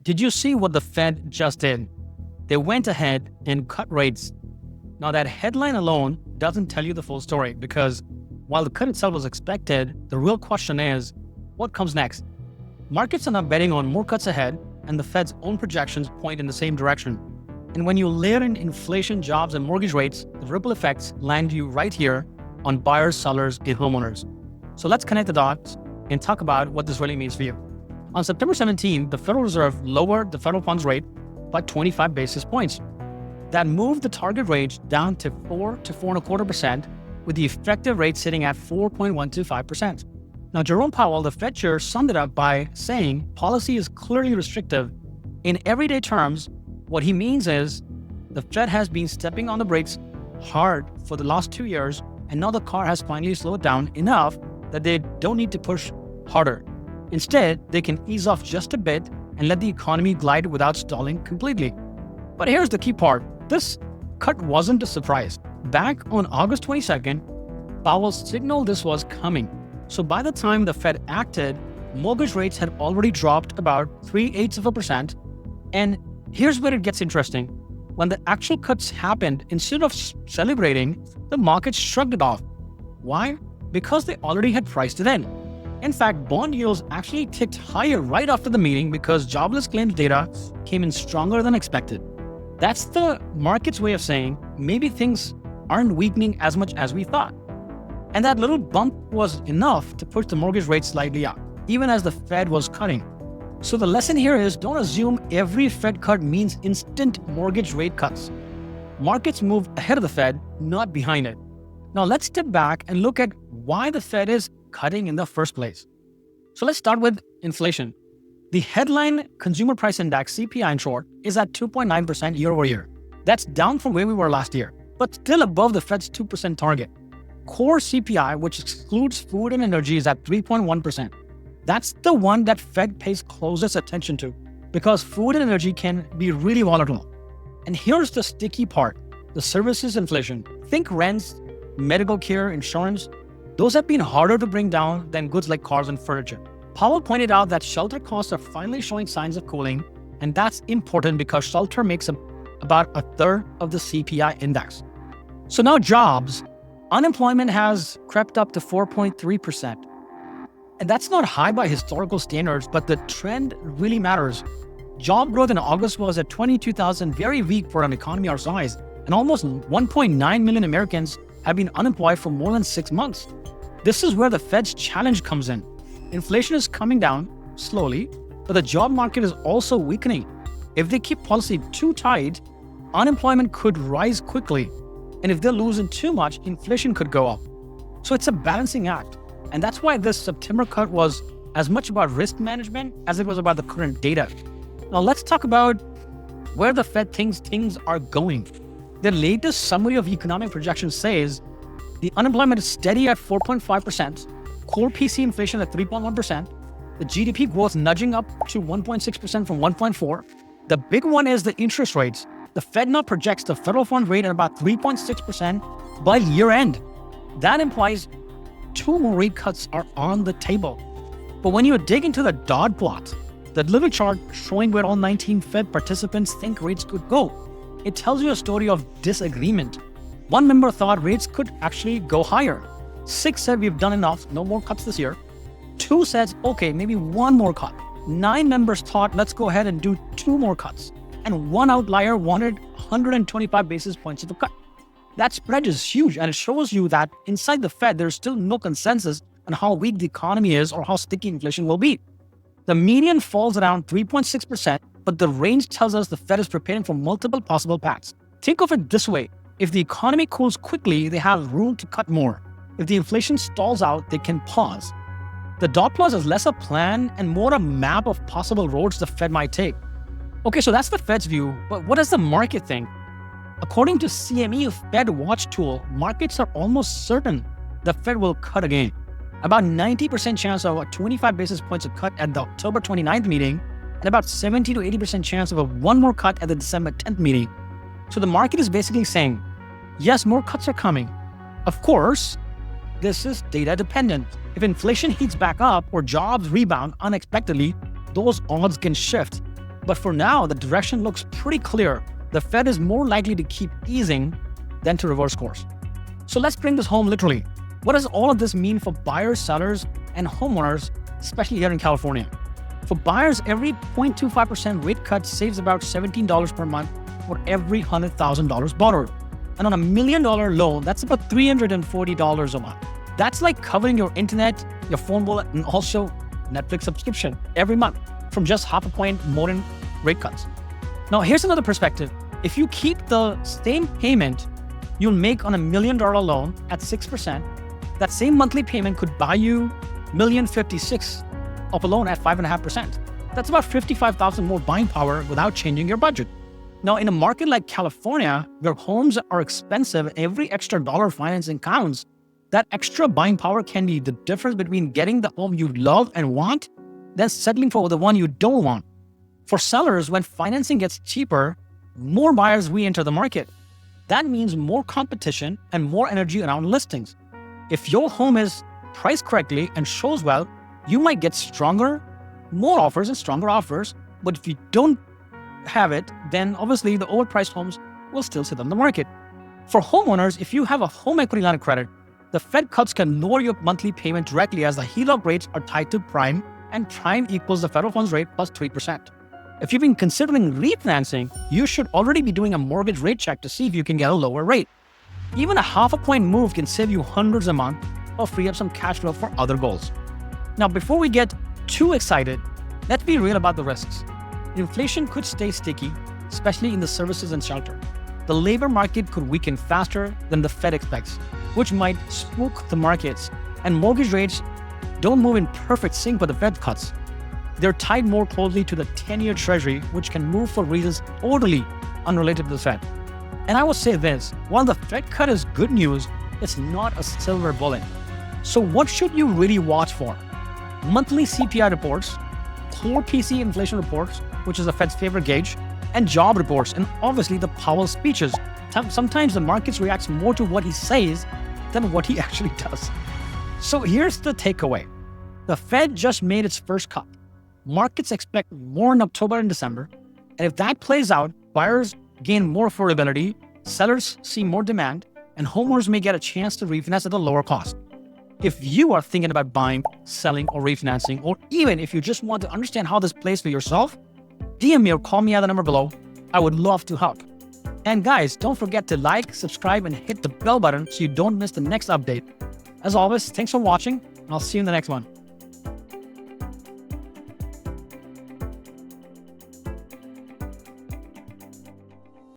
Did you see what the Fed just did? They went ahead and cut rates. Now, that headline alone doesn't tell you the full story because while the cut itself was expected, the real question is, what comes next? Markets are now betting on more cuts ahead, and the Fed's own projections point in the same direction. And when you layer in inflation, jobs, and mortgage rates, the ripple effects land you right here on buyers, sellers, and homeowners. So let's connect the dots and talk about what this really means for you. On September 17, the Federal Reserve lowered the federal funds rate by 25 basis points. That moved the target rate down to 4 to 4.25%, with the effective rate sitting at 4.125%. Now, Jerome Powell, the Fed chair, summed it up by saying policy is clearly restrictive. In everyday terms, what he means is the Fed has been stepping on the brakes hard for the last 2 years, and now the car has finally slowed down enough that they don't need to push harder. Instead, they can ease off just a bit and let the economy glide without stalling completely. But here's the key part. This cut wasn't a surprise. Back on August 22nd, Powell signaled this was coming. So by the time the Fed acted, mortgage rates had already dropped about 0.3%. And here's where it gets interesting. When the actual cuts happened, instead of celebrating, the market shrugged it off. Why? Because they already had priced it in. In fact, bond yields actually ticked higher right after the meeting because jobless claims data came in stronger than expected. That's the market's way of saying maybe things aren't weakening as much as we thought. And that little bump was enough to push the mortgage rate slightly up, even as the Fed was cutting. So the lesson here is don't assume every Fed cut means instant mortgage rate cuts. Markets move ahead of the Fed, not behind it. Now let's step back and look at why the Fed is cutting in the first place. So let's start with inflation. The headline Consumer Price Index, CPI in short, is at 2.9% year over year. That's down from where we were last year, but still above the Fed's 2% target. Core CPI, which excludes food and energy, is at 3.1%. That's the one that Fed pays closest attention to because food and energy can be really volatile. And here's the sticky part, the services inflation. Think rents, medical care, insurance. Those have been harder to bring down than goods like cars and furniture. Powell pointed out that shelter costs are finally showing signs of cooling, and that's important because shelter makes up about a third of the CPI index. So now jobs. Unemployment has crept up to 4.3%. And that's not high by historical standards, but the trend really matters. Job growth in August was at 22,000, very weak for an economy our size, and almost 1.9 million Americans have been unemployed for more than 6 months. This is where the Fed's challenge comes in. Inflation is coming down slowly, but the job market is also weakening. If they keep policy too tight, unemployment could rise quickly. And if they're losing too much, inflation could go up. So it's a balancing act. And that's why this September cut was as much about risk management as it was about the current data. Now let's talk about where the Fed thinks things are going. The latest summary of economic projections says the unemployment is steady at 4.5%, core PC inflation at 3.1%, the GDP growth nudging up to 1.6% from 1.4%. The big one is the interest rates. The Fed now projects the federal fund rate at about 3.6% by year end. That implies 2 more rate cuts are on the table. But when you dig into the dot plot, the little chart showing where all 19 Fed participants think rates could go, it tells you a story of disagreement. One member thought rates could actually go higher. 6 said we've done enough, no more cuts this year. 2 says, okay, maybe 1 more cut. 9 members thought, let's go ahead and do 2 more cuts. And 1 outlier wanted 125 basis points of a cut. That spread is huge, and it shows you that inside the Fed, there's still no consensus on how weak the economy is or how sticky inflation will be. The median falls around 3.6%, but the range tells us the Fed is preparing for multiple possible paths. Think of it this way. If the economy cools quickly, they have room to cut more. If the inflation stalls out, they can pause. The dot plot is less a plan and more a map of possible roads the Fed might take. Okay, so that's the Fed's view, but what does the market think? According to CME Fed Watch tool, markets are almost certain the Fed will cut again. About 90% chance of a 25 basis points of cut at the October 29th meeting, and about 70 to 80% chance of a 1 more cut at the December 10th meeting. So the market is basically saying, yes, more cuts are coming. Of course, this is data dependent. If inflation heats back up or jobs rebound unexpectedly, those odds can shift. But for now, the direction looks pretty clear. The Fed is more likely to keep easing than to reverse course. So let's bring this home literally. What does all of this mean for buyers, sellers, and homeowners, especially here in California? For buyers, every 0.25% rate cut saves about $17 per month for every $100,000 borrowed. And on $1 million loan, that's about $340 a month. That's like covering your internet, your phone bill, and also Netflix subscription every month from just half a point more in rate cuts. Now, here's another perspective. If you keep the same payment you'll make on $1 million loan at 6%, that same monthly payment could buy you $1,056,000 of a loan at 5.5%. That's about $55,000 more buying power without changing your budget. Now, in a market like California, where homes are expensive and every extra dollar of financing counts, that extra buying power can be the difference between getting the home you love and want, than settling for the one you don't want. For sellers, when financing gets cheaper, more buyers re-enter the market. That means more competition and more energy around listings. If your home is priced correctly and shows well, you might get more offers and stronger offers. But if you don't have it, then obviously the overpriced homes will still sit on the market. For homeowners, if you have a home equity line of credit, the Fed cuts can lower your monthly payment directly as the HELOC rates are tied to prime, and prime equals the federal funds rate plus 3%. If you've been considering refinancing, you should already be doing a mortgage rate check to see if you can get a lower rate. Even a half a point move can save you hundreds a month or free up some cash flow for other goals. Now, before we get too excited, let's be real about the risks. Inflation could stay sticky, especially in the services and shelter. The labor market could weaken faster than the Fed expects, which might spook the markets. And mortgage rates don't move in perfect sync with the Fed cuts. They're tied more closely to the 10-year Treasury, which can move for reasons totally unrelated to the Fed. And I will say this, while the Fed cut is good news, it's not a silver bullet. So what should you really watch for? Monthly CPI reports, core PCE inflation reports, which is the Fed's favorite gauge, and job reports, and obviously the Powell speeches. Sometimes the markets react more to what he says than what he actually does. So here's the takeaway. The Fed just made its first cut. Markets expect more in October and December. And if that plays out, buyers gain more affordability, sellers see more demand, and homeowners may get a chance to refinance at a lower cost. If you are thinking about buying, selling, or refinancing, or even if you just want to understand how this plays for yourself, DM me or call me at the number below. I would love to help. And guys, don't forget to like, subscribe, and hit the bell button so you don't miss the next update. As always, thanks for watching, and I'll see you in the next one.